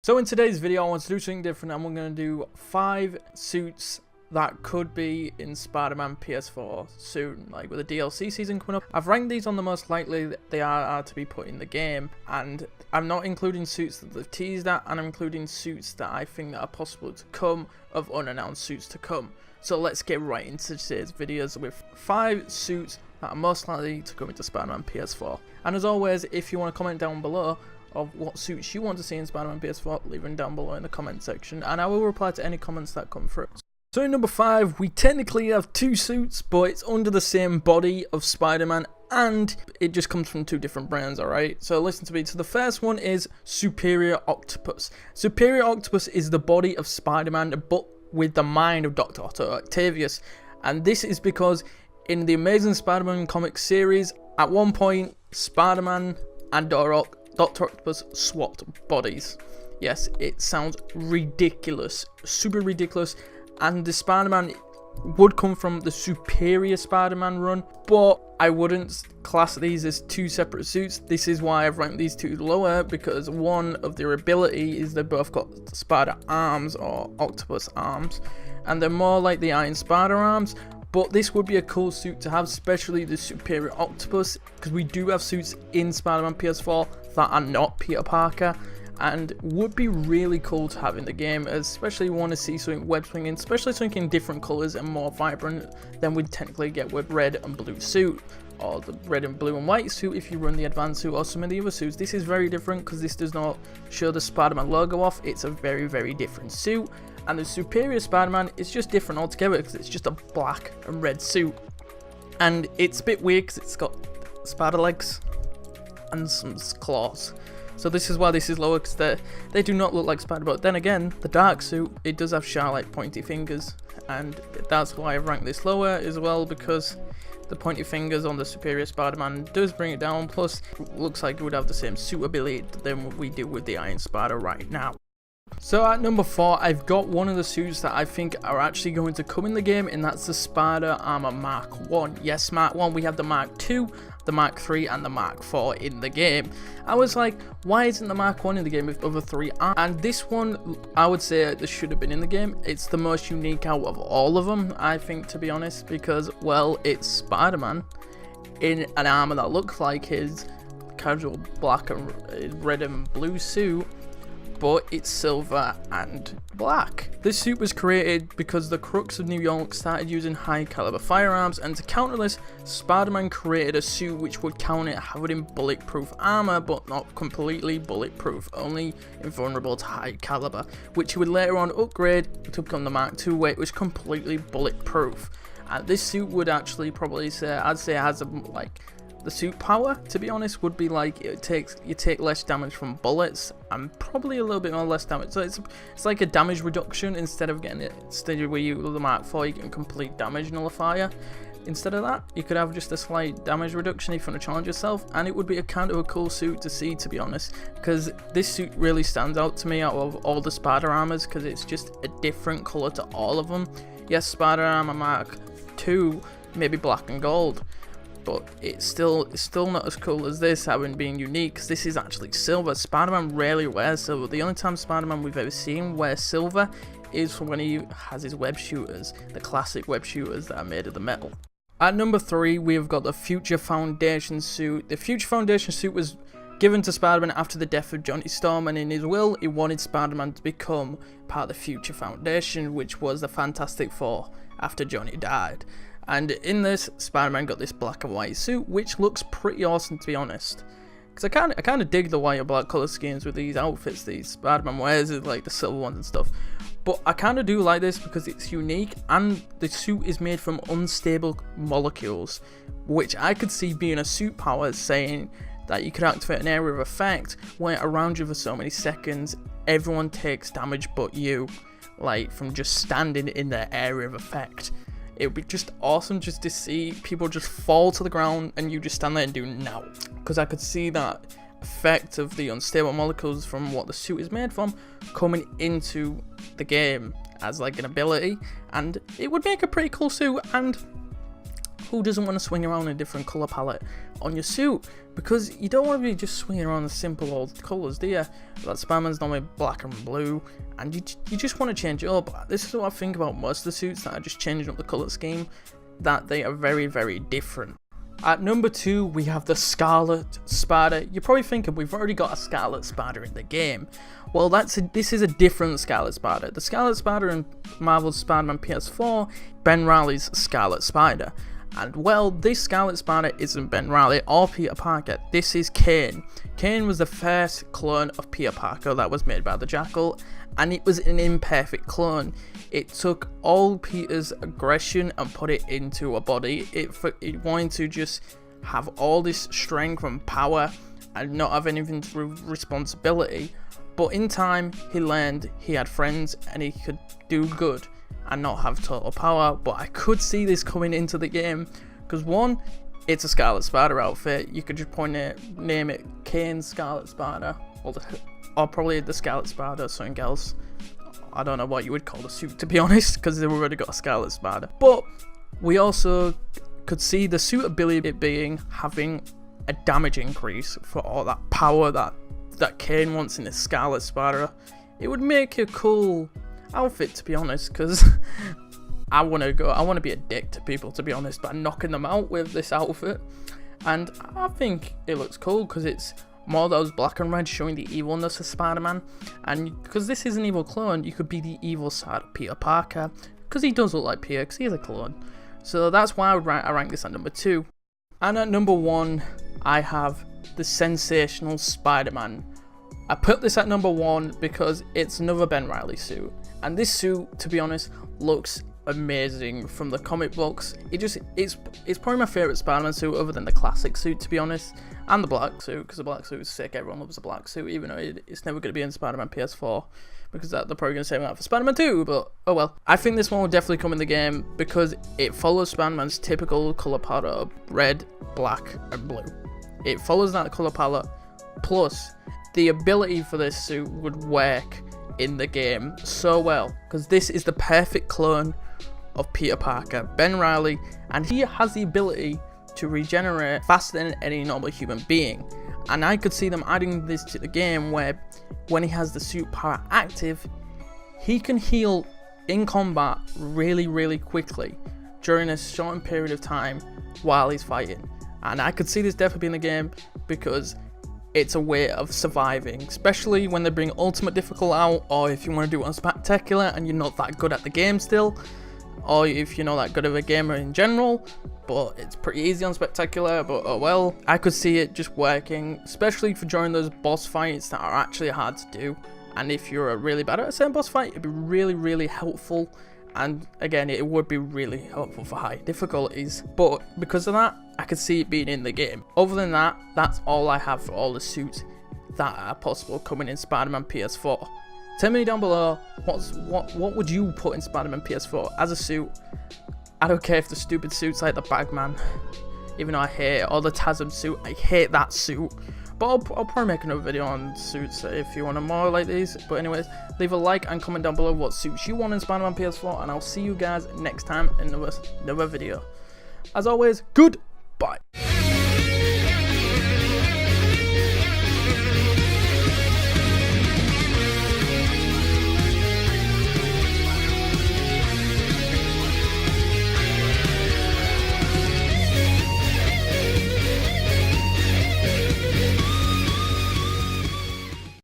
So in today's video, I want to do something different, and we're going to do 5 suits that could be in Spider-Man Ps4 soon, like with the DLC season coming up. I've ranked these on the most likely they are to be put in the game, and I'm not including suits that they've teased at, and I'm including suits that I think that are possible to come, of unannounced suits to come. So let's get right into today's videos with 5 suits that are most likely to come into Spider-Man Ps4. And as always, if you want to comment down below of what suits you want to see in Spider-Man Ps4, leave them down below in the comment section, and I will reply to any comments that come through. So in number 5, we technically have 2 suits, but it's under the same body of Spider-Man, and it just comes from 2 different brands, alright? So listen to me. So the first one is Superior Octopus. Superior Octopus is the body of Spider-Man, but with the mind of Dr. Otto Octavius. And this is because in the Amazing Spider-Man comic series, at one point, Spider-Man and Dr. Octopus swapped bodies. Yes, it sounds ridiculous, super ridiculous. And the Spider-Man would come from the Superior Spider-Man run, but I wouldn't class these as 2 separate suits. This is why I've ranked these 2 lower, because one of their ability is they both got spider arms or octopus arms, and they're more like the Iron Spider arms. But this would be a cool suit to have, especially the Superior Octopus, because we do have suits in Spider-Man Ps4 that are not Peter Parker, and would be really cool to have in the game, especially want to see something web swinging, especially something in different colours and more vibrant than we'd technically get with red and blue suit, or the red and blue and white suit if you run the advanced suit, or some of the other suits. This is very different because this does not show the Spider-Man logo off. It's a very, very different suit, and the Superior Spider-Man is just different altogether because it's just a black and red suit, and it's a bit weird because it's got spider legs and some claws. So this is why this is lower, because they do not look like Spider. But then again, the dark suit, it does have sharp-like pointy fingers, and that's why I've ranked this lower as well, because the pointy fingers on the Superior Spider-Man does bring it down. Plus, it looks like it would have the same suit ability than we do with the Iron Spider right now. So at number 4, I've got one of the suits that I think are actually going to come in the game, and that's the Spider Armor Mark 1. Yes, Mark 1, we have the Mark 2, the Mark 3 and the Mark 4 in the game. I was like, why isn't the Mark 1 in the game with other 3 arms? And this one, I would say this should have been in the game. It's the most unique out of all of them, I think, to be honest, because, well, it's Spider-Man in an armor that looks like his casual black and red and blue suit, but it's silver and black. This suit was created because the crooks of New York started using high caliber firearms, and to counter this, Spider-Man created a suit which would counter having bulletproof armor, but not completely bulletproof, only invulnerable to high caliber, which he would later on upgrade to become the Mark II, where it was completely bulletproof. And this suit would actually probably say, I'd say it has the suit power, to be honest, would be like you take less damage from bullets and probably a little bit more less damage. So it's like a damage reduction instead of getting it. Instead of where you with the Mark IV, you get complete damage nullifier. Instead of that, you could have just a slight damage reduction if you want to challenge yourself, and it would be a kind of a cool suit to see, to be honest, because this suit really stands out to me out of all the Spider Armors, because it's just a different color to all of them. Yes, Spider Armor Mark II, maybe black and gold, but it's still not as cool as this, having being unique, because this is actually silver. Spider-Man rarely wears silver. The only time Spider-Man we've ever seen wear silver is from when he has his web shooters, the classic web shooters that are made of the metal. At number 3, we've got the Future Foundation suit. The Future Foundation suit was given to Spider-Man after the death of Johnny Storm, and in his will, he wanted Spider-Man to become part of the Future Foundation, which was the Fantastic Four after Johnny died. And in this, Spider-Man got this black and white suit, which looks pretty awesome, to be honest. Because I kind of dig the white and black color schemes with these outfits these Spider-Man wears, like the silver ones and stuff. But I kind of do like this because it's unique, and the suit is made from unstable molecules, which I could see being a suit power, saying that you could activate an area of effect when around you for so many seconds, everyone takes damage but you, like from just standing in their area of effect. It would be just awesome just to see people just fall to the ground and you just stand there and do now. Because I could see that effect of the unstable molecules from what the suit is made from coming into the game as like an ability. And it would make a pretty cool suit. And who doesn't want to swing around a different colour palette on your suit? Because you don't want to be just swinging around the simple old colours, do you? Like Spider-Man's normally black and blue, and you just want to change it up. This is what I think about most of the suits that are just changing up the colour scheme, that they are very, very different. At number 2, we have the Scarlet Spider. You're probably thinking we've already got a Scarlet Spider in the game. Well, this is a different Scarlet Spider. The Scarlet Spider in Marvel's Spider-Man Ps4, Ben Reilly's Scarlet Spider. And well, this Scarlet Spider isn't Ben Reilly or Peter Parker. This is Kane. Kane was the first clone of Peter Parker that was made by the Jackal, and it was an imperfect clone. It took all Peter's aggression and put it into a body. It wanted to just have all this strength and power and not have anything to do with responsibility. But in time, he learned he had friends and he could do good and not have total power. But I could see this coming into the game because, one, it's a Scarlet Spider outfit. You could just name it Kane's Scarlet Spider, or probably the Scarlet Spider, something else. I don't know what you would call the suit, to be honest, because they've already got a Scarlet Spider. But we also could see the suit ability being having a damage increase for all that power that Kane wants in his Scarlet Spider. It would make a cool outfit, to be honest, because I want to be a dick to people, to be honest, by knocking them out with this outfit. And I think it looks cool because it's more those black and red showing the evilness of Spider-Man, and because this is an evil clone, you could be the evil side of Peter Parker, because he does look like Peter, because he is a clone. So that's why I rank this at number 2. And at number 1, I have the Sensational Spider-Man. I put this at number 1 because it's another Ben Reilly suit, and this suit, to be honest, looks amazing from the comic books. It's probably my favourite Spider-Man suit other than the classic suit, to be honest, and the black suit, because the black suit is sick. Everyone loves the black suit, even though it's never going to be in Spider-Man Ps4, because they're probably going to save that for Spider-Man 2, but oh well. I think this one will definitely come in the game because it follows Spider-Man's typical colour palette of red, black and blue. It follows that colour palette, plus the ability for this suit would work in the game so well, because this is the perfect clone of Peter Parker, Ben Reilly, and he has the ability to regenerate faster than any normal human being. And I could see them adding this to the game where when he has the suit power active, he can heal in combat really, really quickly during a short period of time while he's fighting. And I could see this definitely being in the game because it's a way of surviving, especially when they bring Ultimate Difficult out, or if you want to do it on Spectacular and you're not that good at the game still, or if you're not that good of a gamer in general, but it's pretty easy on Spectacular, but oh well. I could see it just working, especially for during those boss fights that are actually hard to do, and if you're really bad at a certain boss fight, it'd be really, really helpful. And again, it would be really helpful for high difficulties, but because of that, I could see it being in the game. Other than that, that's all I have for all the suits that are possible coming in Spider-Man Ps4. Tell me down below, what would you put in Spider-Man Ps4 as a suit? I don't care if the stupid suits like the Bagman, even though I hate it, or the TASM suit, I hate that suit. But I'll probably make another video on suits if you want more like these. But anyways, leave a like and comment down below what suits you want in Spider-Man Ps4, and I'll see you guys next time in another video. As always, goodbye.